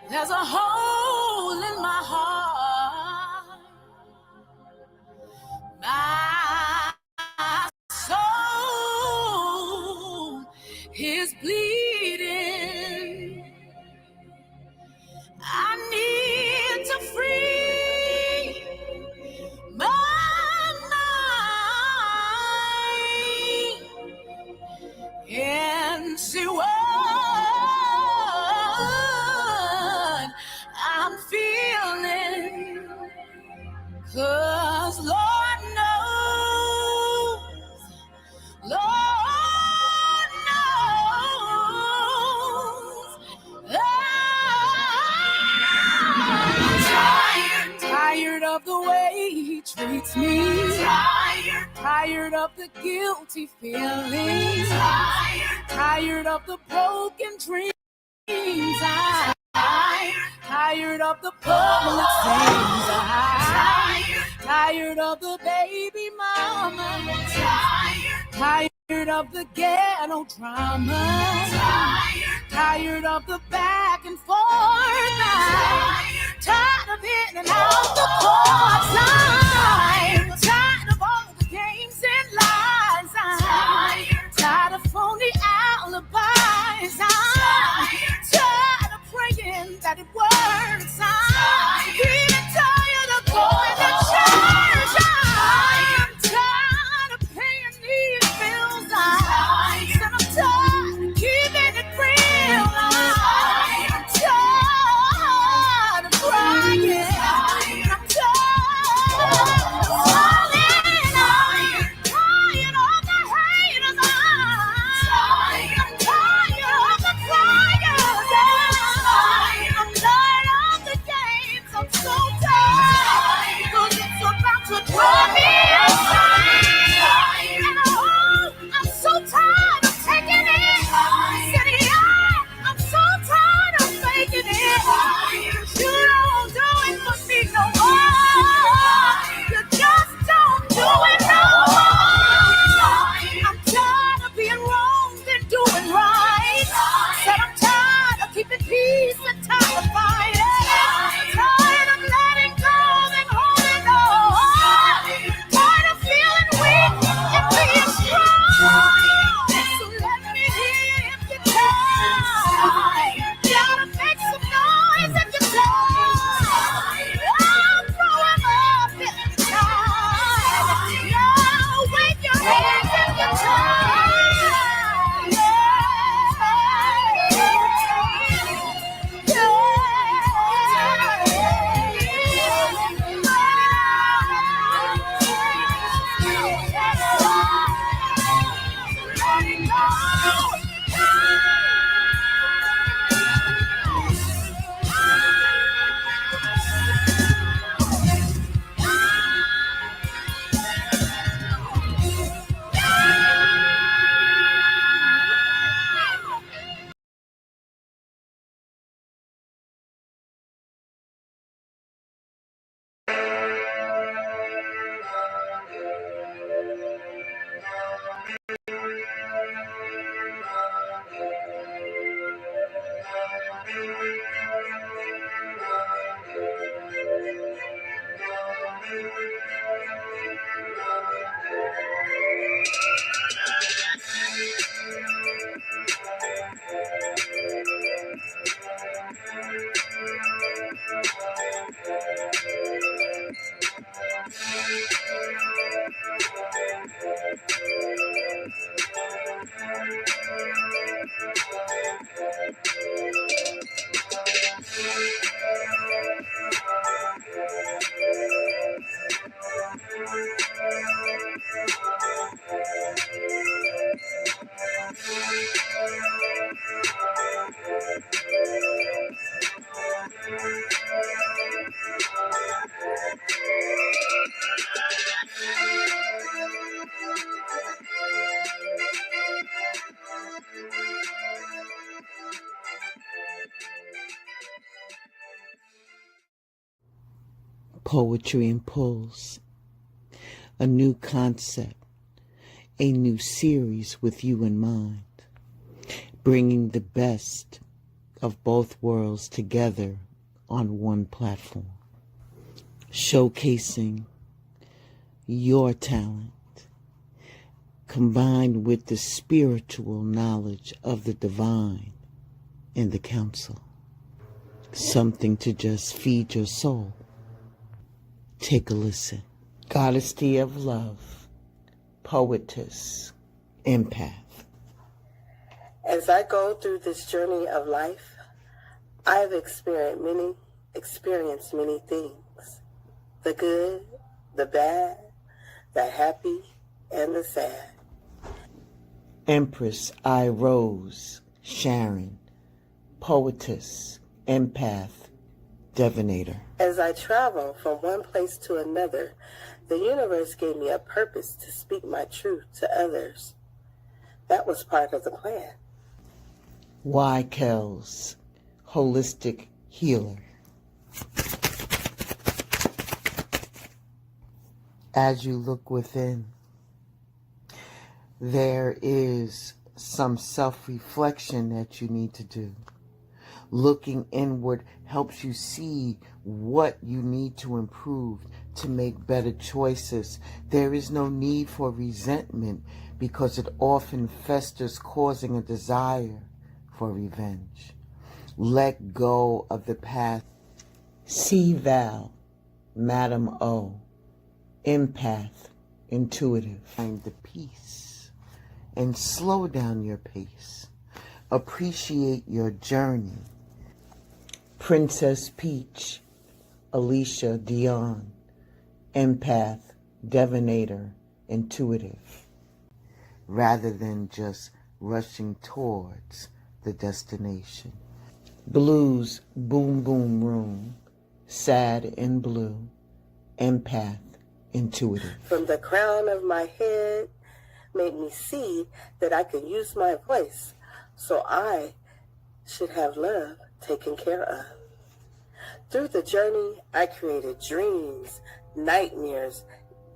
There's a hole in my heart. My soul is bleeding. I need to free my mind and see what I'm feeling. 'Cause Lord knows, Lord knows, I'm tired of the way he treats me. Tired of the guilty feelings. Tired of the broken dreams. Tired of the public things. Tired of the baby mama. Tired of the ghetto drama. Tired of the back and forth. Tired of in and out the courtside. Tired of all the games and lies. Tired of phony alibis. Tired of praying that it works. Even tired of going to church. I'm tired of paying these bills. Said I'm tired of keeping it real. I'm tired of crying. I'm tired of falling. Tired of the haters. I'm tired of the cryers. I'm tired of the games. I'm so tired. 'Cause it's about to drive me insane. And I'm so tired of taking it. Said, yeah, I'm so tired of faking it. You don't do it for me no more. You just don't do it no more. I'm tired of being wrong and doing right. Said I'm tired of keeping peace and tired of fighting. Tired of letting go and holding on. Tired of feeling weak and being strong. So let me hear if you can. Gotta make some noise if you can. I'm throwing up if you can. Yeah, wave your hands if you Poetry and Pulse, a new concept, a new series with you in mind, bringing the best of both worlds together on one platform, showcasing your talent combined with the spiritual knowledge of the divine in the council. Something to just feed your soul. Take a listen. Goddessdee of Love, poetess, empath. As I go through this journey of life, I have experienced many things. The good, the bad, the happy, and the sad. Empress I. Rose Sharon, poetess, empath, divinator. As I travel from one place to another, the universe gave me a purpose to speak my truth to others. That was part of the plan. Y. Kells, holistic healer. As you look within, there is some self-reflection that you need to do. Looking inward helps you see what you need to improve to make better choices. There is no need for resentment because it often festers, causing a desire for revenge. Let go of the past. C. Val, Madam O, empath, intuitive. Find the peace and slow down your pace. Appreciate your journey. Princess Peach, Alicia Dion, empath, divinator, intuitive. Rather than just rushing towards the destination. Blues Boom Boom Room, sad and blue, empath, intuitive. From the crown of my head made me see that I could use my voice, so I should have love taken care of. Through the journey, I created dreams, nightmares,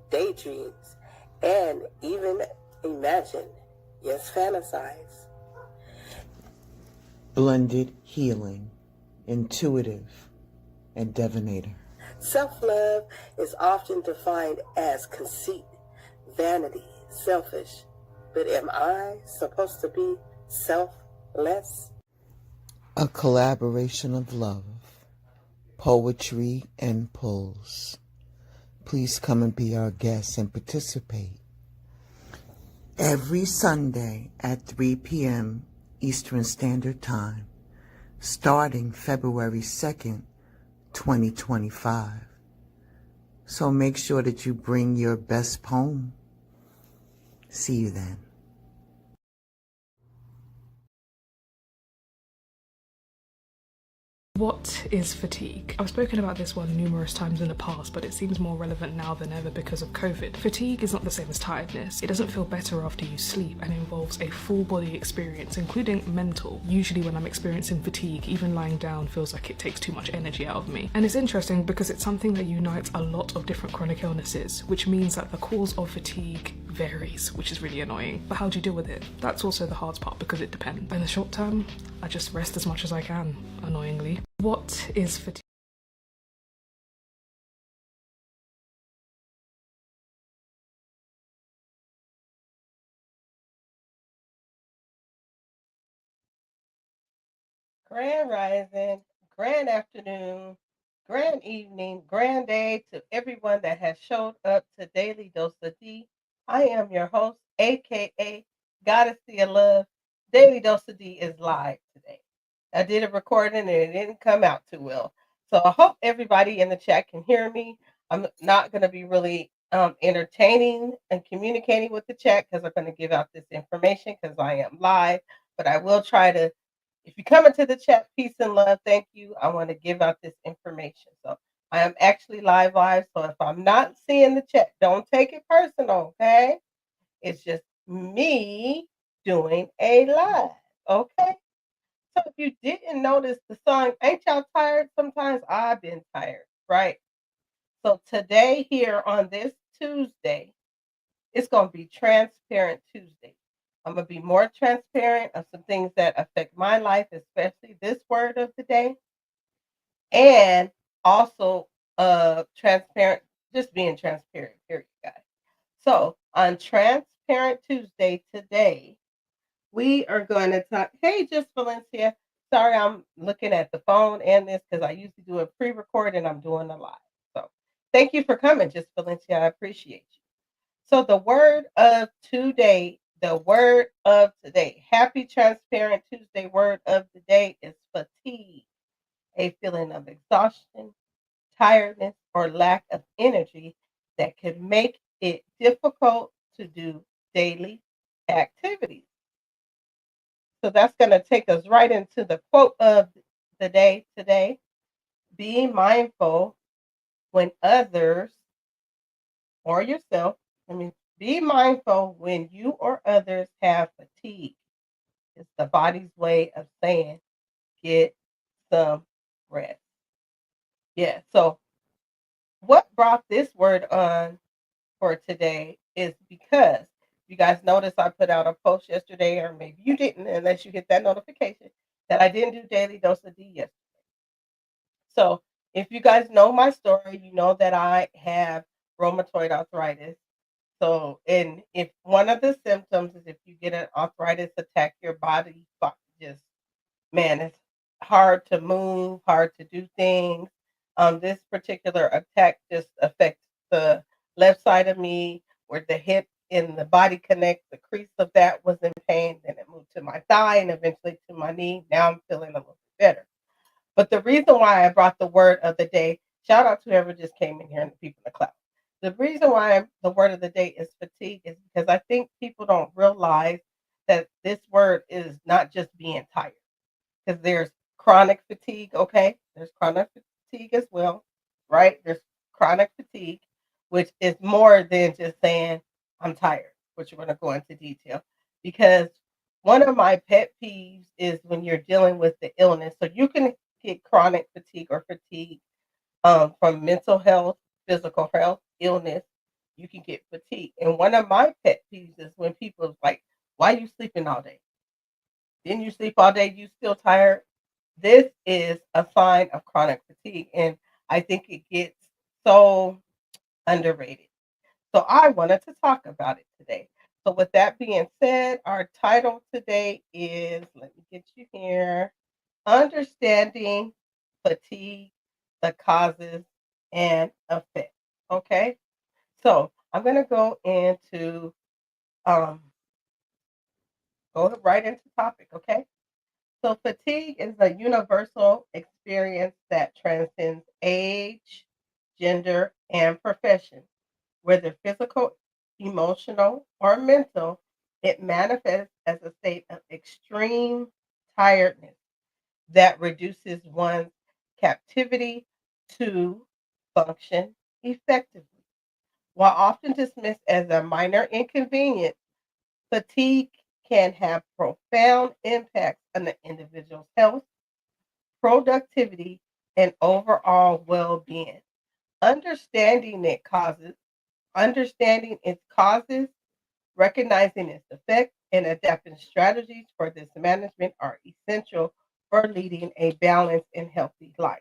daydreams, and even imagined, yes, fantasize. Blended healing, intuitive, and divinator. Self-love is often defined as conceit, vanity, selfish. But am I supposed to be selfless? A collaboration of love, poetry, and pulls. Please come and be our guest and participate. Every Sunday at 3 p.m. Eastern Standard Time, starting February 2nd, 2025. So make sure that you bring your best poem. See you then. What is fatigue? I've spoken about this one numerous times in the past, but it seems more relevant now than ever because of COVID. Fatigue is not the same as tiredness. It doesn't feel better after you sleep and involves a full body experience, including mental. Usually when I'm experiencing fatigue, even lying down feels like it takes too much energy out of me. And it's interesting because it's something that unites a lot of different chronic illnesses, which means that the cause of fatigue varies, which is really annoying. But how do you deal with it? That's also the hard part because it depends. In the short term, I just rest as much as I can, annoyingly. What is fatigue? Grand rising, grand afternoon, grand evening, grand day to everyone that has showed up to Daily Dose of D. I am your host, aka Goddessdee of Love. Daily Dose of D is live today. I did a recording and it didn't come out too well. So I hope everybody in the chat can hear me. I'm not going to be really entertaining and communicating with the chat because I'm going to give out this information because I am live. But I will try to, if you come into the chat, peace and love, thank you. I want to give out this information. So I am actually live. So if I'm not seeing the chat, don't take it personal, okay? It's just me doing a live, okay? So if you didn't notice the song, Ain't Y'all Tired? Sometimes I've been tired, right? So today here on this Tuesday, it's going to be Transparent Tuesday. I'm going to be more transparent of some things that affect my life, especially this word of the day, and also transparent, just being transparent, period, guys. So on Transparent Tuesday today, we are going to talk. Hey, just Valencia. Sorry, I'm looking at the phone and this because I usually do a pre-record and I'm doing a live. So thank you for coming, just Valencia. I appreciate you. So the word of today, happy Transparent Tuesday word of the day is fatigue, a feeling of exhaustion, tiredness, or lack of energy that can make it difficult to do daily activities. So that's going to take us right into the quote of the day today. Be mindful when others or yourself, be mindful when you or others have fatigue. It's the body's way of saying get some rest. Yeah. So what brought this word on for today is because you guys noticed I put out a post yesterday, or maybe you didn't, unless you hit that notification, that I didn't do Daily Dose of D yesterday. So if you guys know my story, you know that I have rheumatoid arthritis. So, and if one of the symptoms is if you get an arthritis attack, your body just, man, it's hard to move, hard to do things. This particular attack just affects the left side of me where the hip and the body connect. The crease of that was in pain. Then it moved to my thigh and eventually to my knee. Now I'm feeling a little bit better. But the reason why I brought the word of the day, shout out to whoever just came in here and the people in the cloud. The reason why the word of the day is fatigue is because I think people don't realize that this word is not just being tired. Because there's chronic fatigue, okay? There's chronic fatigue as well, right? There's chronic fatigue, which is more than just saying, I'm tired, which we're going to go into detail. Because one of my pet peeves is when you're dealing with the illness. So you can get chronic fatigue or fatigue from mental health, physical health, illness. You can get fatigue. And one of my pet peeves is when people are like, why are you sleeping all day? Didn't you sleep all day? You still tired? This is a sign of chronic fatigue. And I think it gets so underrated. So I wanted to talk about it today. So with that being said, our title today is, let me get you here, Understanding Fatigue, the Causes and Effects. Okay. So I'm going to go into, go right into topic. Okay. So fatigue is a universal experience that transcends age, gender, and profession. Whether physical, emotional, or mental, it manifests as a state of extreme tiredness that reduces one's capacity to function effectively. While often dismissed as a minor inconvenience, fatigue can have profound impacts on the individual's health, productivity, and overall well-being. Understanding it causes, understanding its causes, recognizing its effects, and adapting strategies for this management are essential for leading a balanced and healthy life.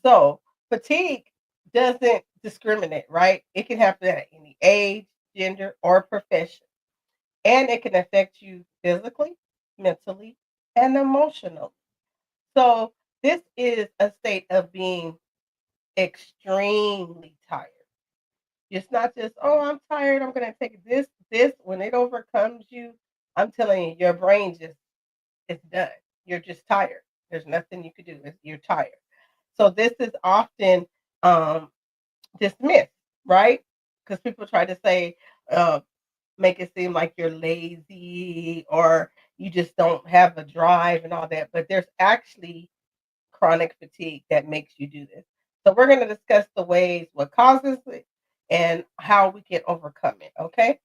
So, fatigue doesn't discriminate, right? It can happen at any age, gender, or profession, and it can affect you physically, mentally, and emotionally. So, this is a state of being extremely tired. It's not just, oh, I'm tired. I'm going to take this. When it overcomes you, I'm telling you, your brain just is done. You're just tired. There's nothing you can do. You're tired. So this is often um, dismissed, right? Because people try to say, uh, make it seem like you're lazy or you just don't have a drive and all that. But there's actually chronic fatigue that makes you do this. So we're going to discuss the ways, what causes it, and how we can overcome it. Okay.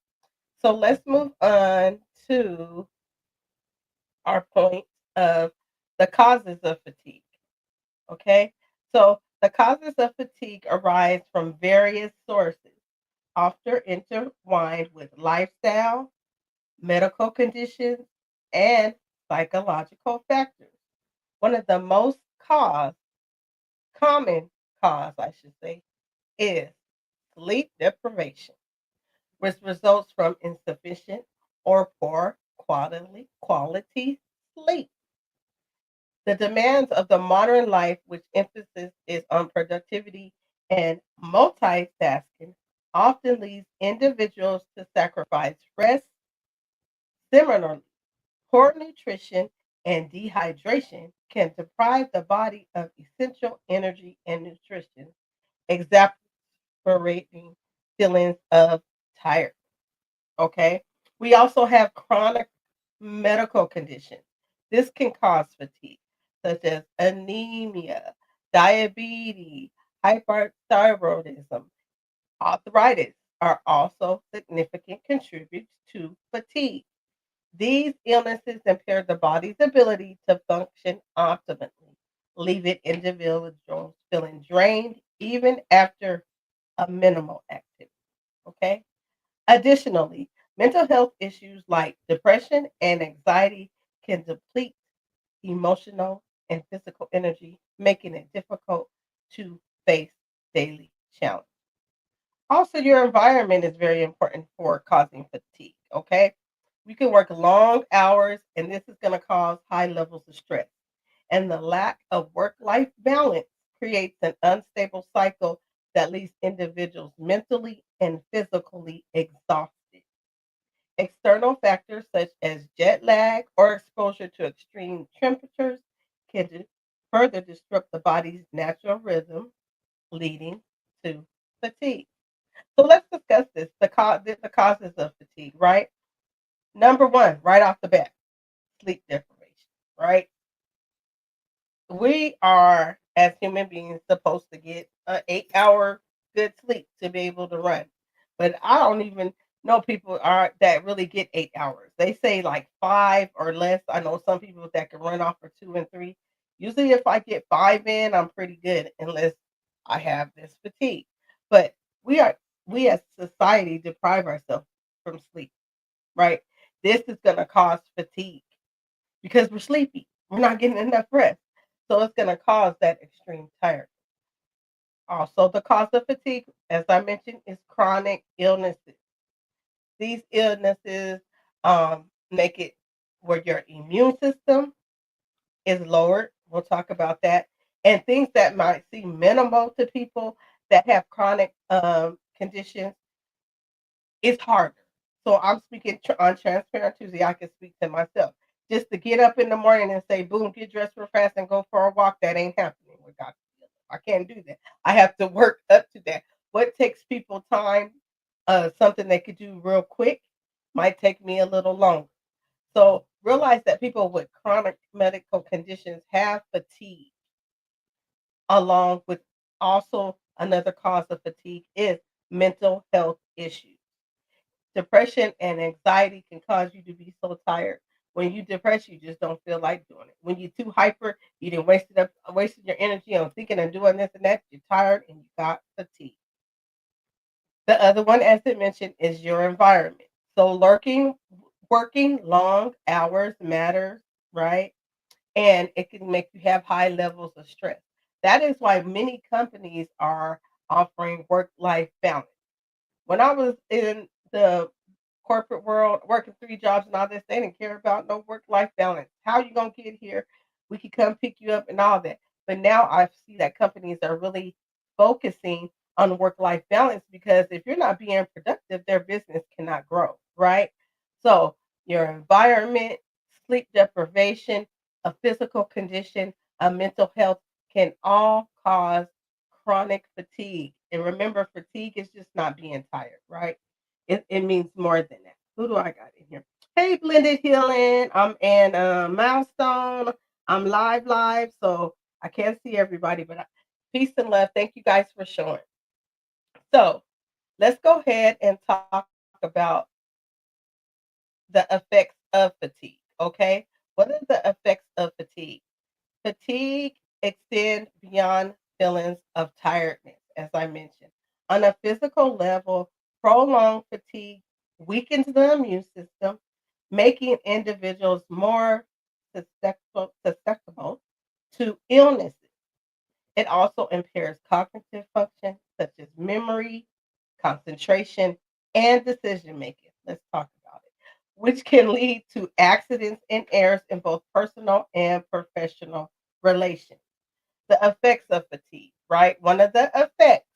So let's move on to our point of the causes of fatigue. Okay. So the causes of fatigue arise from various sources, often intertwined with lifestyle, medical conditions, and psychological factors. One of the most common cause, I should say, is sleep deprivation, which results from insufficient or poor quality sleep. The demands of the modern life, which emphasis is on productivity and multitasking, often leads individuals to sacrifice rest. Similarly, poor nutrition and dehydration can deprive the body of essential energy and nutrition, exacerbating feelings of tiredness. Okay. We also have chronic medical conditions. This can cause fatigue, such as anemia, diabetes, hyperthyroidism, arthritis are also significant contributors to fatigue. These illnesses impair the body's ability to function optimally, leaving individuals feeling drained even after a minimal activity. Okay. Additionally, mental health issues like depression and anxiety can deplete emotional and physical energy, making it difficult to face daily challenges. Also, your environment is very important for causing fatigue. Okay. You can work long hours, and this is going to cause high levels of stress. And the lack of work life balance creates an unstable cycle that leaves individuals mentally and physically exhausted. External factors such as jet lag or exposure to extreme temperatures can further disrupt the body's natural rhythm, leading to fatigue. So let's discuss this the causes of fatigue, right? Number one, right off the bat, sleep deprivation, right? We are, as human beings, supposed to get an 8 hour good sleep to be able to run. But I don't even know people are that really get 8 hours. They say like five or less. I know some people that can run off for 2 and 3. Usually, if I get five in, I'm pretty good, unless I have this fatigue. But we are we as society deprive ourselves from sleep, right? This is going to cause fatigue because we're sleepy. We're not getting enough rest. So it's going to cause that extreme tiredness. Also, the cause of fatigue, as I mentioned, is chronic illnesses. These illnesses make it where your immune system is lowered. We'll talk about that. And things that might seem minimal to people that have chronic conditions, it's harder. So I'm speaking on Transparent Tuesday. I can speak to myself. Just to get up in the morning and say, boom, get dressed real fast and go for a walk, that ain't happening with Dr. I can't do that. I have to work up to that. What takes people time, something they could do real quick, might take me a little longer. So realize that people with chronic medical conditions have fatigue, along with also another cause of fatigue is mental health issues. Depression and anxiety can cause you to be so tired. When you depressed, you just don't feel like doing it. When you're too hyper, you didn't wasted your energy on thinking and doing this and that. You're tired and you got fatigue. The other one, as I mentioned, is your environment. So working long hours matters, right? And it can make you have high levels of stress. That is why many companies are offering work-life balance. When I was in the corporate world, working 3 jobs and all this, they didn't care about no work-life balance. How you gonna get here? We could come pick you up and all that. But now I see that companies are really focusing on work-life balance because if you're not being productive, their business cannot grow, right? So your environment, sleep deprivation, a physical condition, a mental health can all cause chronic fatigue. And remember, fatigue is just not being tired, right? It means more than that. Who do I got in here? Hey, Blended Healing. I'm in Milestone. I'm live. So I can't see everybody, but peace and love. Thank you guys for showing. So let's go ahead and talk about the effects of fatigue. Okay. What are the effects of fatigue? Fatigue extends beyond feelings of tiredness, as I mentioned. On a physical level, prolonged fatigue weakens the immune system, making individuals more susceptible to illnesses. It also impairs cognitive function such as memory, concentration, and decision making. Let's talk about it, which can lead to accidents and errors in both personal and professional relations. The effects of fatigue, right? One of the effects,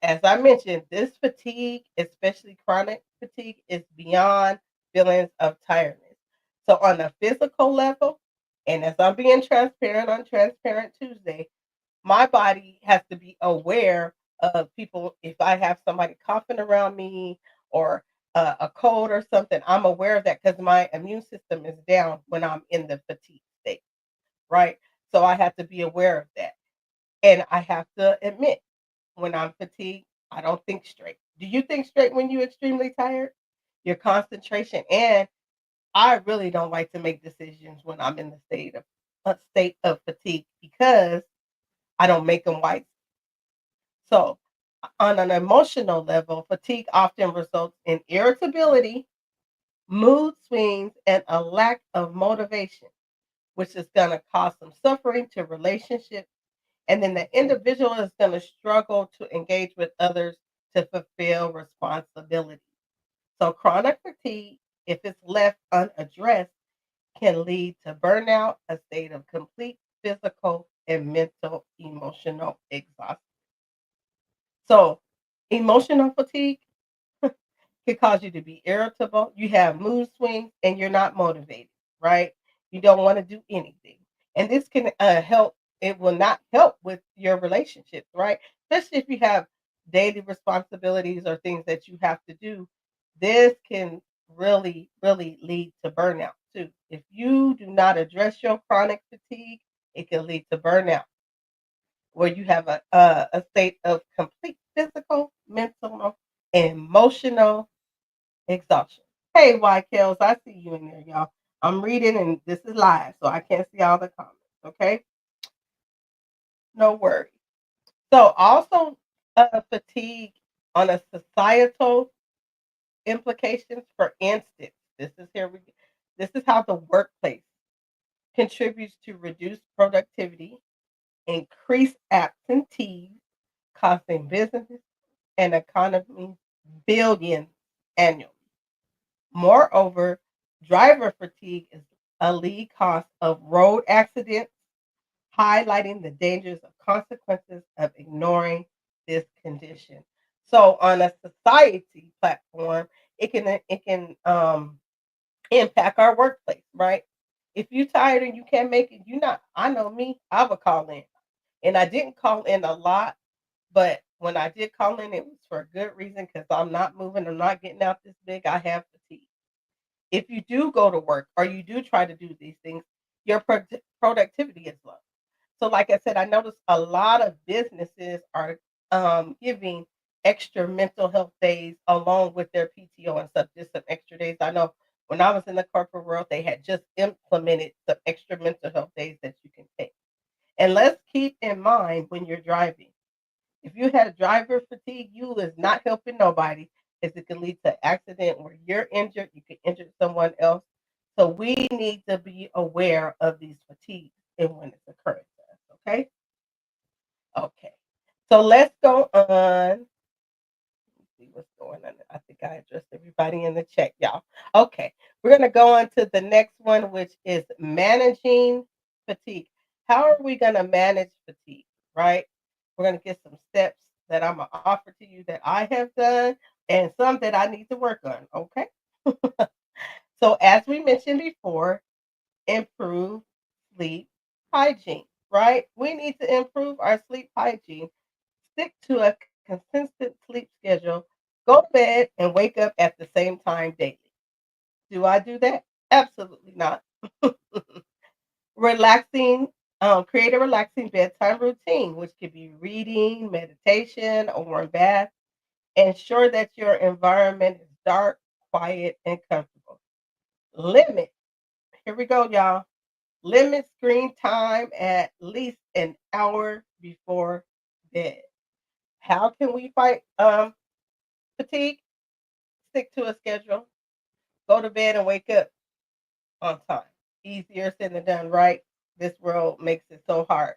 as I mentioned, this fatigue, especially chronic fatigue, is beyond feelings of tiredness. So, on a physical level, and as I'm being transparent on Transparent Tuesday, my body has to be aware of people. If I have somebody coughing around me or a cold or something, I'm aware of that because my immune system is down when I'm in the fatigue state, right? So I have to be aware of that. And I have to admit, when I'm fatigued, I don't think straight. Do you think straight when you're extremely tired? Your concentration, and I really don't like to make decisions when I'm in the state of fatigue because I don't make them wise. So, on an emotional level, fatigue often results in irritability, mood swings, and a lack of motivation, which is going to cause some suffering to relationships. And then the individual is going to struggle to engage with others to fulfill responsibilities. So, chronic fatigue, if it's left unaddressed, can lead to burnout, a state of complete physical and mental emotional exhaustion. So, emotional fatigue can cause you to be irritable. You have mood swings and you're not motivated, right? You don't want to do anything. And this can help, it will not help with your relationships, right? Especially if you have daily responsibilities or things that you have to do. This can really, really lead to burnout too. If you do not address your chronic fatigue, it can lead to burnout where you have a state of complete physical, mental, and emotional exhaustion. Hey, Kels, I see you in there, y'all. I'm reading and this is live, so I can't see all the comments. Okay, no worries. So, also fatigue on a societal implications. For instance, this is how the workplace contributes to reduced productivity, increased absentees, costing businesses and economy billions annually. Moreover, driver fatigue is a lead cause of road accidents, highlighting the dangers of consequences of ignoring this condition. So, on a society platform, it can impact our workplace, right? If you're tired and you can't make it, you not. I know me. I would call in, and I didn't call in a lot, but when I did call in, it was for a good reason because I'm not moving. I'm not getting out this big. I have fatigue. If you do go to work or you do try to do these things, your productivity is low. So, like I said, I noticed a lot of businesses are giving extra mental health days along with their PTO and stuff, just some extra days. I know when I was in the corporate world, they had just implemented some extra mental health days that you can take. And let's keep in mind when you're driving, if you had driver fatigue, you is not helping nobody, as it can lead to accident where you're injured, you can injure someone else. So we need to be aware of these fatigues and when it's occurring to us. Okay. Okay. So let's go on. Let's see what's going on. I think I addressed everybody in the chat, y'all. Okay. We're gonna go on to the next one, which is managing fatigue. How are we gonna manage fatigue? Right? We're going to get some steps that I'm going to offer to you that I have done and some that I need to work on. Okay. So, as we mentioned before, improve sleep hygiene, right? We need to improve our sleep hygiene. Stick to a consistent sleep schedule. Go to bed and wake up at the same time daily. Do I do that? Absolutely not. Relaxing, create a relaxing bedtime routine, which could be reading, meditation, or warm bath. Ensure that your environment is dark, quiet, and comfortable. Limit, here we go, y'all. Limit screen time at least an hour before bed. How can we fight fatigue? Stick to a schedule. go to bed and wake up on time. Easier said than done, right? This world makes it so hard.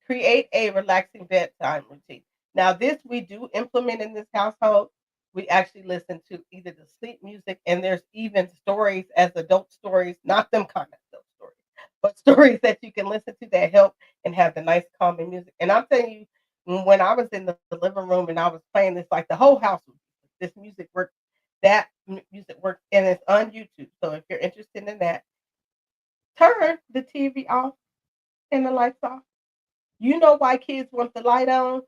Create a relaxing bedtime routine. Now, this we do implement in this household. We actually listen to either the sleep music, and there's even stories as adult stories, not them kind of adult stories, but stories that you can listen to that help and have the nice calming music. And I'm telling you, when I was in the living room and I was playing this, like the whole house, this music worked. That music works, and it's on YouTube. So if you're interested in that, turn the TV off and the lights off. You know why kids want the light on?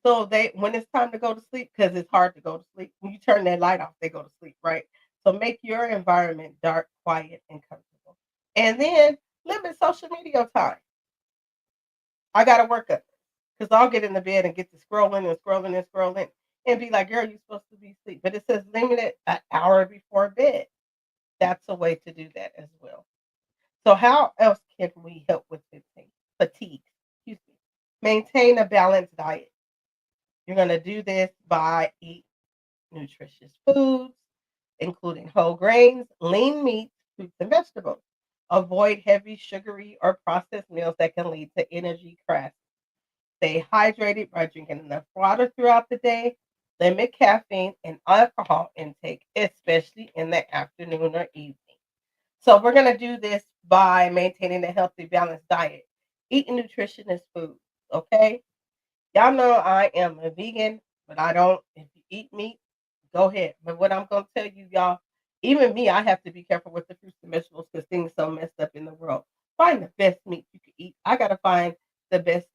So they, when it's time to go to sleep, because it's hard to go to sleep. When you turn that light off, they go to sleep, right? So make your environment dark, quiet, and comfortable. And then limit social media time. I gotta work up because I'll get in the bed and get to scrolling and scrolling and scrolling and be like, girl, you're supposed to be asleep. But it says limit it an hour before bed. That's a way to do that as well. So how else can we help with fatigue? Fatigue, excuse me. Maintain a balanced diet. You're going to do this by eat nutritious foods, including whole grains, lean meats, fruits, and vegetables. Avoid heavy, sugary, or processed meals that can lead to energy crash. Stay hydrated by drinking enough water throughout the day. Limit caffeine and alcohol intake, especially in the afternoon or evening. So we're going to do this by maintaining a healthy, balanced diet. Eating nutritious foods, okay? Y'all know I am a vegan, but I don't, if you eat meat, go ahead. But what I'm going to tell you, y'all, even me, I have to be careful with the fruits and vegetables because things so messed up in the world. Find the best meat you can eat. I got to find the best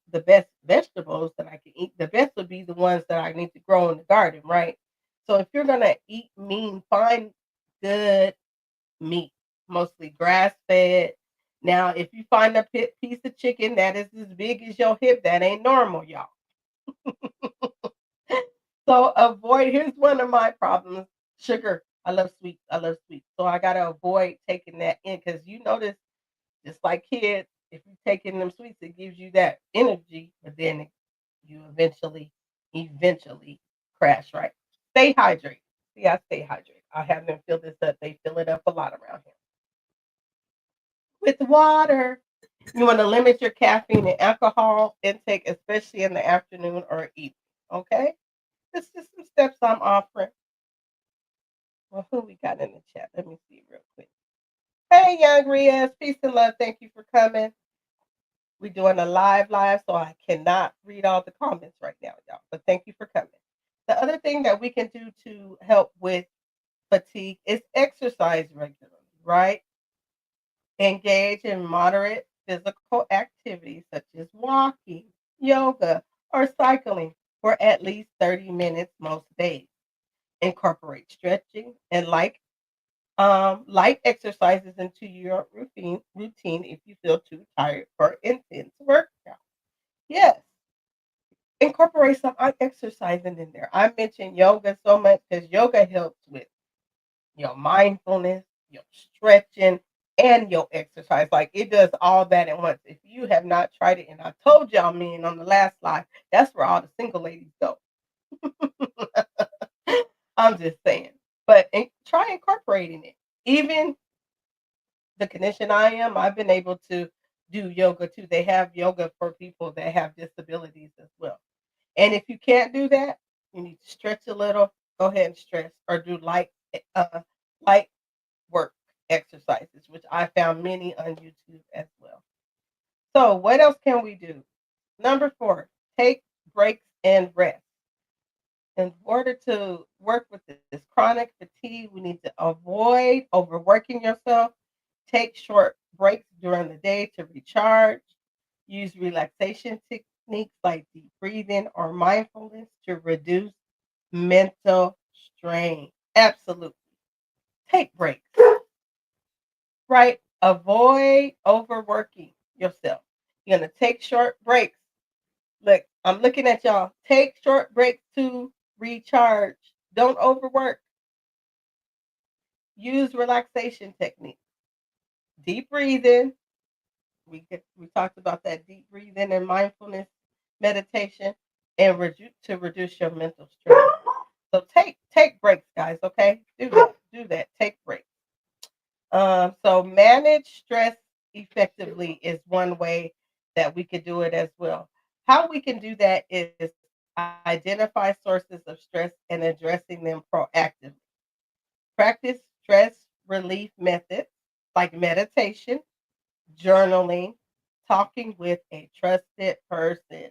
vegetables that I can eat. The best would be the ones that I need to grow in the garden, right? So if you're going to eat meat, find good meat, mostly grass fed. Now, if you find a piece of chicken that is as big as your hip, that ain't normal, y'all. So avoid, here's one of my problems, sugar. I love sweets. I love sweets. So I got to avoid taking that in because you notice, just like kids, if you take in them sweets, it gives you that energy, but then you eventually crash, right? Stay hydrated. See, I stay hydrated. I have them fill this up. They fill it up a lot around here with water. You want to limit your caffeine and alcohol intake, especially in the afternoon or evening. Okay? This is some steps I'm offering. Well, who we got in the chat? Let me see real quick. Hey, Young Riaz, peace and love. Thank you for coming. We're doing a live, so I cannot read all the comments right now, y'all. But thank you for coming. The other thing that we can do to help with fatigue is exercise regularly, right? Engage in moderate physical activities such as walking, yoga, or cycling for at least 30 minutes most days. Incorporate stretching and light exercises into your routine if you feel too tired for intense workout. Yes, incorporate some exercising in there. I mentioned yoga so much because yoga helps with your mindfulness, your stretching, and your exercise. Like it does all that at once. If you have not tried it, and I told y'all, men, on the last slide, that's where all the single ladies go. I'm just saying. But try incorporating it. Even the condition I am, I've been able to do yoga too. They have yoga for people that have disabilities as well. And if you can't do that, you need to stretch a little. Go ahead and stretch or do light work exercises, which I found many on YouTube as well. So, what else can we do? Number 4, take breaks and rest. In order to work with this chronic fatigue, we need to avoid overworking yourself. Take short breaks during the day to recharge. Use relaxation techniques like deep breathing or mindfulness to reduce mental strain. Absolutely. Take breaks, right? Avoid overworking yourself. You're going to take short breaks. Look, I'm looking at y'all. Take short breaks to recharge. Don't overwork. Use relaxation techniques. Deep breathing. We talked about that deep breathing and mindfulness meditation and to reduce your mental stress. So take breaks, guys, okay? Do that. Take breaks. So manage stress effectively is one way that we could do it as well. How we can do that is identify sources of stress and addressing them proactively. Practice stress relief methods like meditation, journaling, talking with a trusted person.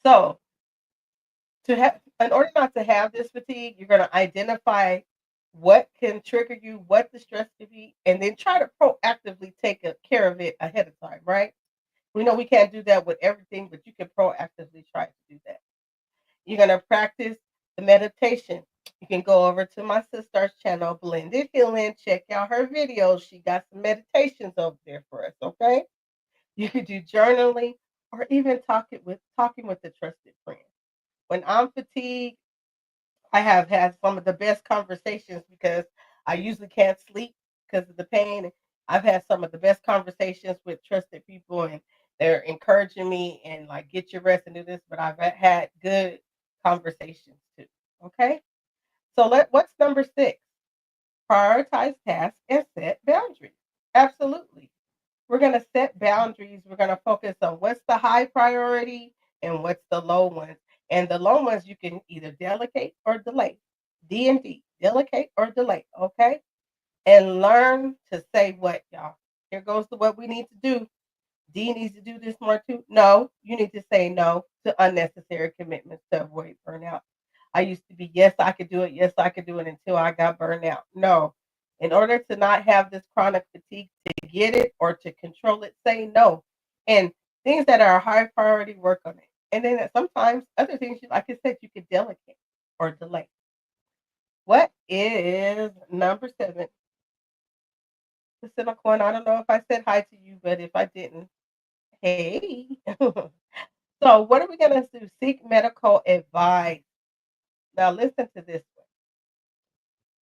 So, to have in order not to have this fatigue, you're going to identify what can trigger you, what the stress could be, and then try to proactively take care of it ahead of time, right? We know we can't do that with everything, but you can proactively try to do that. You're going to practice the meditation. You can go over to my sister's channel, Blended Healing. Check out her videos. She got some meditations over there for us, okay? You could do journaling or even talking with a trusted friend. When I'm fatigued, I have had some of the best conversations because I usually can't sleep because of the pain. I've had some of the best conversations with trusted people, and they're encouraging me and like get your rest and do this. But I've had good conversations too. Okay, so what's number six? Prioritize tasks and set boundaries. Absolutely. We're going to set boundaries. We're going to focus on what's the high priority and what's the low ones. And the low ones you can either delegate or delay. D and D, delegate or delay. Okay. And learn to say what, y'all. Here goes to what we need to do. D needs to do this more too. No, you need to say no to unnecessary commitments to avoid burnout. I used to be, yes, I could do it. Yes, I could do it until I got burned out. No. In order to not have this chronic fatigue, to get it or to control it, say no. And things that are a high priority, work on it. And then sometimes other things, like I said, you could delegate or delay. What is number seven? Listen, Coin, I don't know if I said hi to you, but if I didn't, hey. So, what are we going to do? Seek medical advice. Now, listen to this one.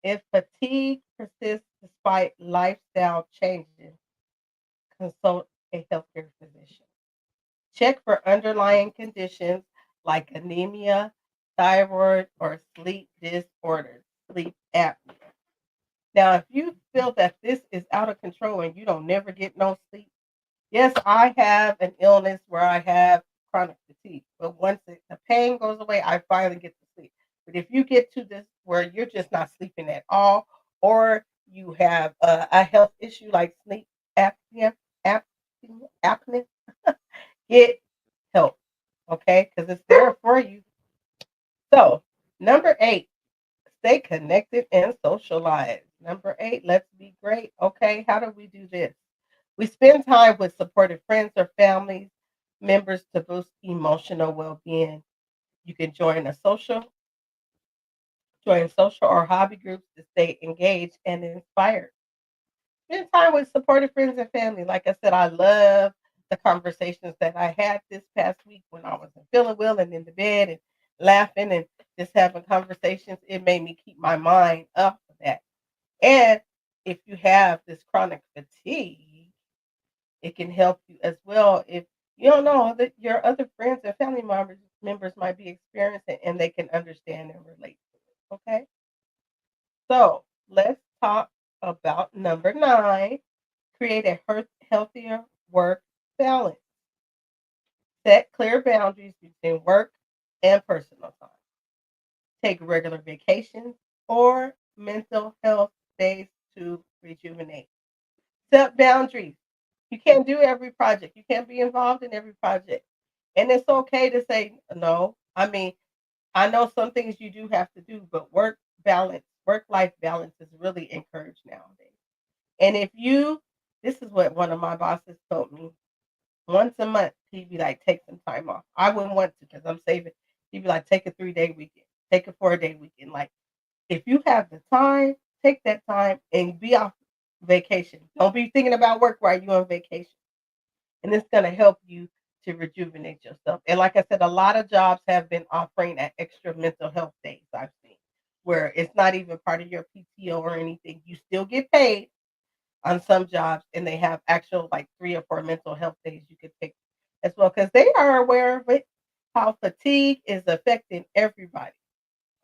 If fatigue persists despite lifestyle changes, consult a healthcare physician. Check for underlying conditions like anemia, thyroid, or sleep disorders, sleep apnea. Now, if you feel that this is out of control and you don't never get no sleep, yes, I have an illness where I have chronic fatigue, but once the pain goes away, I finally get to sleep. But if you get to this where you're just not sleeping at all, or you have a health issue like sleep apnea, apnea, get help, okay? Because it's there for you. So, number eight, stay connected and socialize. Number eight, let's be great. Okay, how do we do this? We spend time with supportive friends or family members to boost emotional well-being. You can join social or hobby groups to stay engaged and inspired. Spend time with supportive friends and family. Like I said, I love the conversations that I had this past week when I wasn't feeling well and in the bed and laughing and just having conversations. It made me keep my mind up for that. And if you have this chronic fatigue, it can help you as well if you don't know that your other friends and family members might be experiencing and they can understand and relate to it. Okay. So let's talk about number nine. Create a healthier work balance. Set clear boundaries between work and personal time. Take regular vacations or mental health days to rejuvenate. Set boundaries. You can't do every project. You can't be involved in every project. And it's okay to say no. I mean, I know some things you do have to do, but work life balance is really encouraged nowadays. And if you, this is what one of my bosses told me once a month, he'd be like, take some time off. I wouldn't want to because I'm saving. He'd be like, take a 3-day weekend, take a 4-day weekend. Like, if you have the time, take that time and be off vacation. Don't be thinking about work while you're on vacation. And it's going to help you to rejuvenate yourself. And like I said, a lot of jobs have been offering an extra mental health days I've seen, where it's not even part of your PTO or anything. You still get paid on some jobs, and they have actual like 3 or 4 mental health days you could take as well, because they are aware of it, how fatigue is affecting everybody.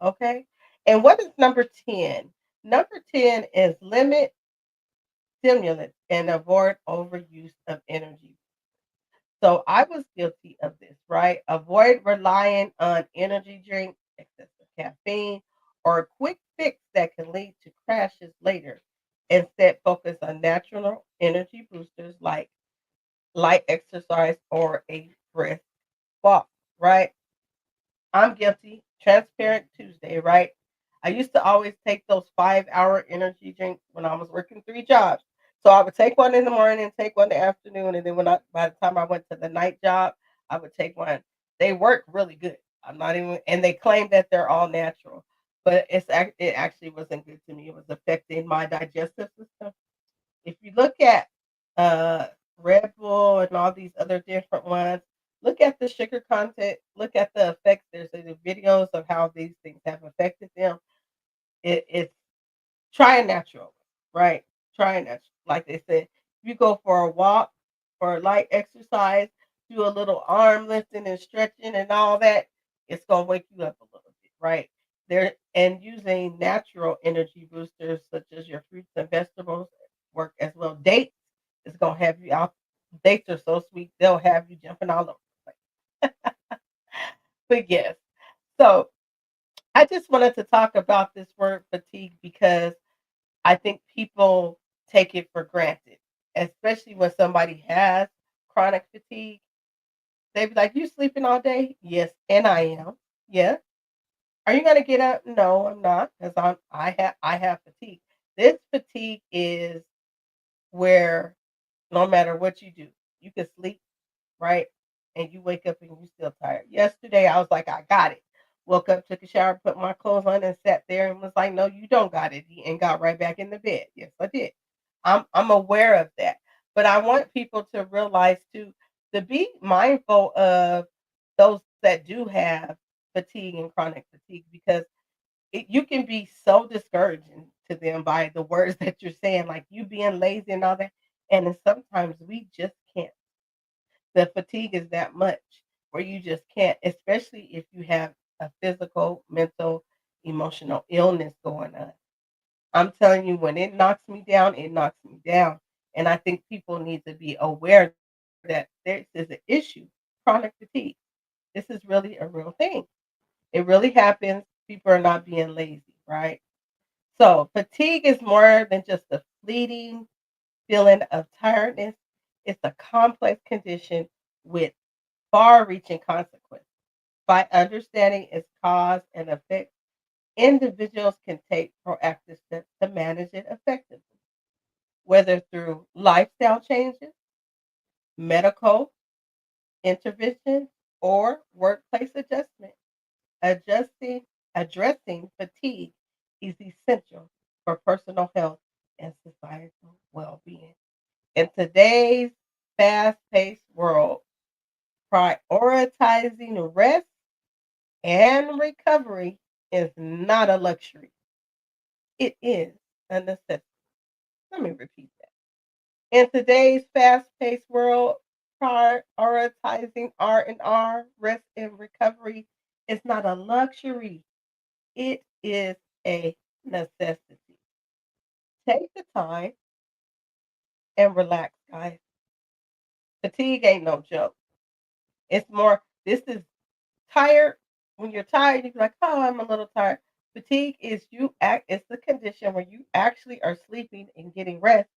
Okay. And what is number 10? Number 10 is limit stimulants and avoid overuse of energy. So I was guilty of this, right? Avoid relying on energy drinks, excessive caffeine, or a quick fix that can lead to crashes later. Instead, focus on natural energy boosters like light exercise or a brisk walk, right? I'm guilty. Transparent Tuesday, right? I used to always take those 5 hour energy drinks when I was working 3 jobs. So I would take one in the morning and take one in the afternoon. And then by the time I went to the night job, I would take one. They work really good. I'm not even, and they claim that they're all natural, but it actually wasn't good to me. It was affecting my digestive system. If you look at uh, Red Bull and all these other different ones, look at the sugar content, look at the effects. There's the videos of how these things have affected them. It's try natural, right? Try natural. Like they said, if you go for a walk or light exercise, do a little arm lifting and stretching and all that, it's gonna wake you up a little bit, right? There and using natural energy boosters such as your fruits and vegetables work as well. Dates is gonna have you out. Dates are so sweet; they'll have you jumping all over the place. But yes, so I just wanted to talk about this word fatigue because I think people take it for granted, especially when somebody has chronic fatigue. They be like, "You sleeping all day?" Yes, and I am. Yeah. Are you gonna get up? No, I'm not, because I have fatigue. This fatigue is where no matter what you do, you can sleep, right? And you wake up and you still tired. Yesterday I was like, I got it. Woke up, took a shower, put my clothes on, and sat there and was like, no, you don't got it. And got right back in the bed. Yes, I did. I'm aware of that. But I want people to realize too, to be mindful of those that do have fatigue and chronic fatigue because you can be so discouraging to them by the words that you're saying, like you being lazy and all that. And then sometimes we just can't. The fatigue is that much where you just can't, especially if you have a physical, mental, emotional illness going on. I'm telling you, when it knocks me down, it knocks me down. And I think people need to be aware that this is an issue, chronic fatigue. This is really a real thing. It really happens. People are not being lazy, right? So, fatigue is more than just a fleeting feeling of tiredness. It's a complex condition with far reaching consequences. By understanding its cause and effect, individuals can take proactive steps to manage it effectively, whether through lifestyle changes, medical intervention, or workplace adjustment. Adjusting, addressing fatigue is essential for personal health and societal well being. In today's fast paced world, prioritizing rest and recovery is not a luxury. It is a necessity. Let me repeat that. In today's fast-paced world, prioritizing R&R, rest and recovery, is not a luxury. It is a necessity. Take the time and relax, guys. Fatigue ain't no joke. It's more, this is tired. When you're tired, you're like, oh, I'm a little tired. Fatigue is it's the condition where you actually are sleeping and getting rest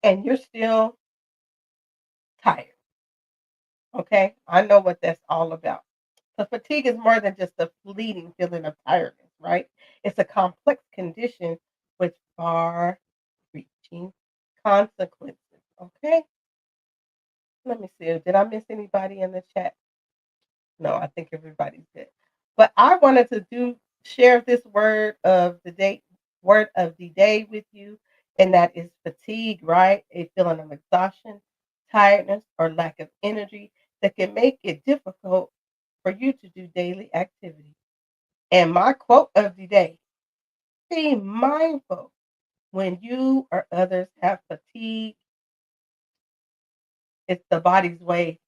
and you're still tired. Okay. I know what that's all about. So fatigue is more than just a fleeting feeling of tiredness, right? It's a complex condition with far reaching consequences. Okay. Let me see. Did I miss anybody in the chat? No, I think everybody's good. But I wanted to share this word of the day with you, and that is fatigue, right? A feeling of exhaustion, tiredness, or lack of energy that can make it difficult for you to do daily activities. And my quote of the day: be mindful when you or others have fatigue. It's the body's way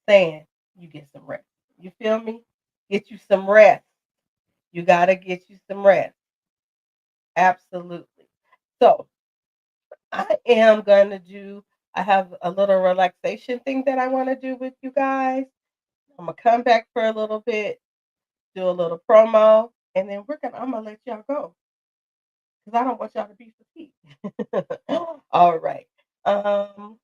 saying you get some rest. You feel me? Get you some rest. You got to get you some rest. Absolutely. So, I have a little relaxation thing that I want to do with you guys. I'm going to come back for a little bit, do a little promo, and then I'm going to let y'all go because I don't want y'all to be fatigued. All right. Um,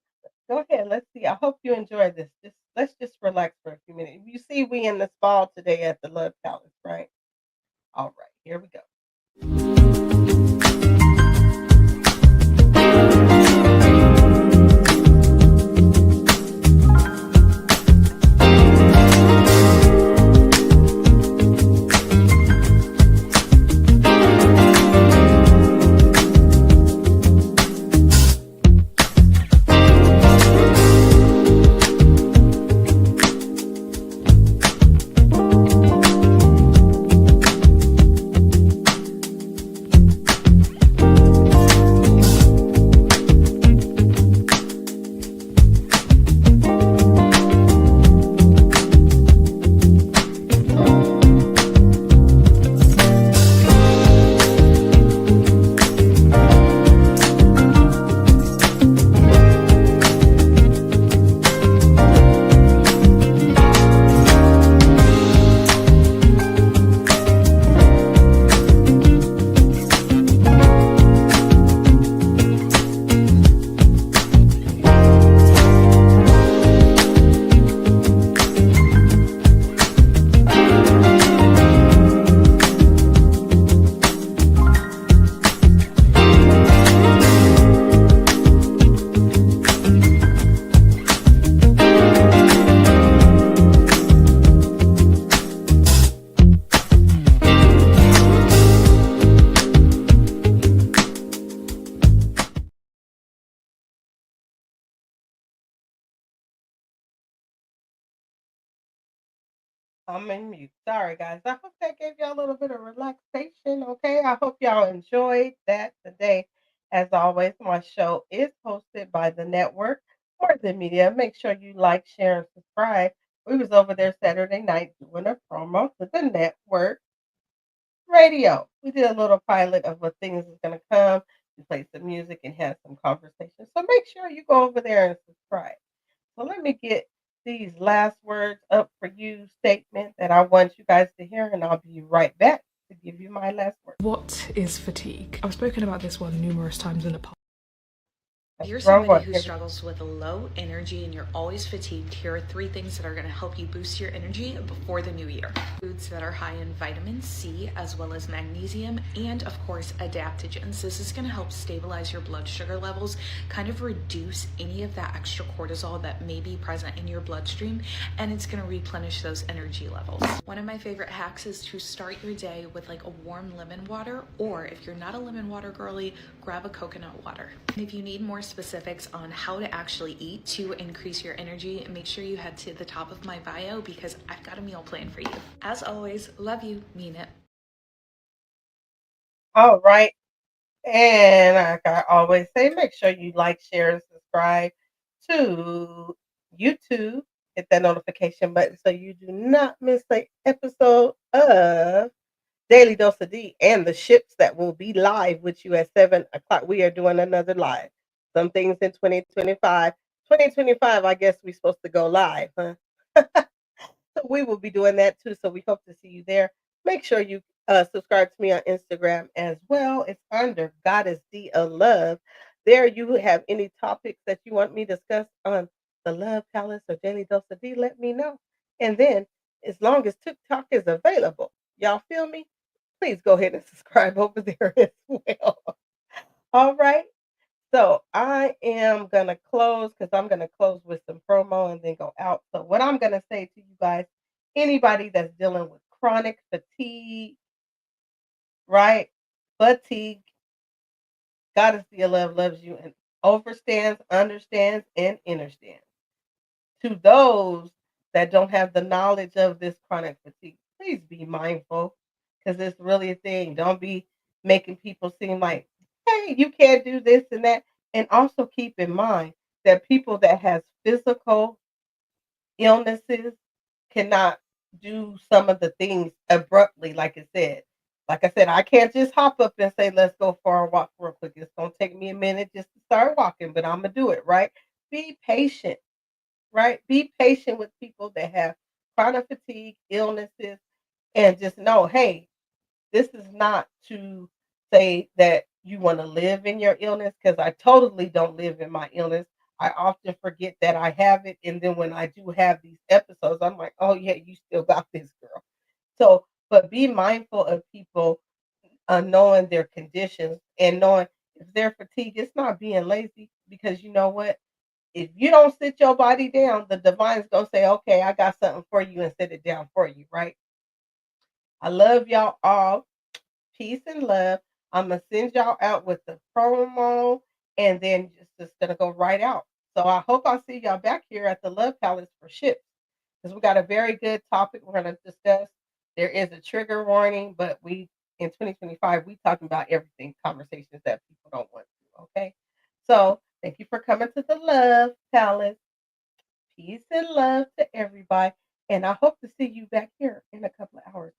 Go ahead. Let's see. I hope you enjoy this. Let's just relax for a few minutes. You see, we in the spa today at the Love Palace, right? All right, here we go. I'm in mute. Sorry, guys. I hope that gave y'all a little bit of relaxation. Okay. I hope y'all enjoyed that today. As always, my show is hosted by the network More Than Media. Make sure you like, share, and subscribe. We was over there Saturday night doing a promo for the network radio. We did a little pilot of what things is gonna come. We played some music and had some conversation. So make sure you go over there and subscribe. So let me get these last words up for you statement that I want you guys to hear, and I'll be right back to give you my last word. What is fatigue? I've spoken about this one numerous times in the past. If you're somebody who struggles with low energy and you're always fatigued, here are 3 things that are going to help you boost your energy before the new year. Foods that are high in vitamin C, as well as magnesium, and of course, adaptogens. This is going to help stabilize your blood sugar levels, kind of reduce any of that extra cortisol that may be present in your bloodstream, and it's going to replenish those energy levels. One of my favorite hacks is to start your day with like a warm lemon water, or if you're not a lemon water girly, grab a coconut water. And if you need more specifics on how to actually eat to increase your energy, make sure you head to the top of my bio because I've got a meal plan for you. As always, love you, mean it. All right. And like I always say, make sure you like, share, and subscribe to YouTube. Hit that notification button so you do not miss an episode of Daily Dose of D and the ships that will be live with you at 7 o'clock. We are doing another live. Some things in 2025. 2025, I guess we're supposed to go live, huh? So we will be doing that too. So we hope to see you there. Make sure you subscribe to me on Instagram as well. It's under Goddess D of Love. There you have any topics that you want me to discuss on the Love Palace or Daily Dose of D, let me know. And then as long as TikTok is available, y'all feel me? Please go ahead and subscribe over there as well. All right. So I am going to close because I'm going to close with some promo and then go out. So what I'm going to say to you guys, anybody that's dealing with chronic fatigue, right? Fatigue, Goddess Dear Love loves you and overstands, understands, and understands. To those that don't have the knowledge of this chronic fatigue, please be mindful because it's really a thing. Don't be making people seem like, hey, you can't do this and that. And also keep in mind that people that has physical illnesses cannot do some of the things abruptly, like I said. Like I said, I can't just hop up and say, let's go for a walk real quick. It's going to take me a minute just to start walking, but I'm going to do it, right? Be patient, right? Be patient with people that have chronic fatigue, illnesses, and just know, hey, this is not to say that you want to live in your illness, because I totally don't live in my illness. I often forget that I have it. And then when I do have these episodes, I'm like, oh, yeah, you still got this, girl. So, but be mindful of people knowing their conditions and knowing if they're fatigued, it's not being lazy, because you know what? If you don't sit your body down, the divine's going to say, okay, I got something for you and sit it down for you, right? I love y'all all. Peace and love. I'm gonna send y'all out with the promo, and then just gonna go right out. So I hope I'll see y'all back here at the Love Palace for ships, because we got a very good topic we're gonna discuss. There is a trigger warning, but we in 2025 we talking about everything, conversations that people don't want to. Okay, so thank you for coming to the Love Palace. Peace and love to everybody, and I hope to see you back here in a couple of hours.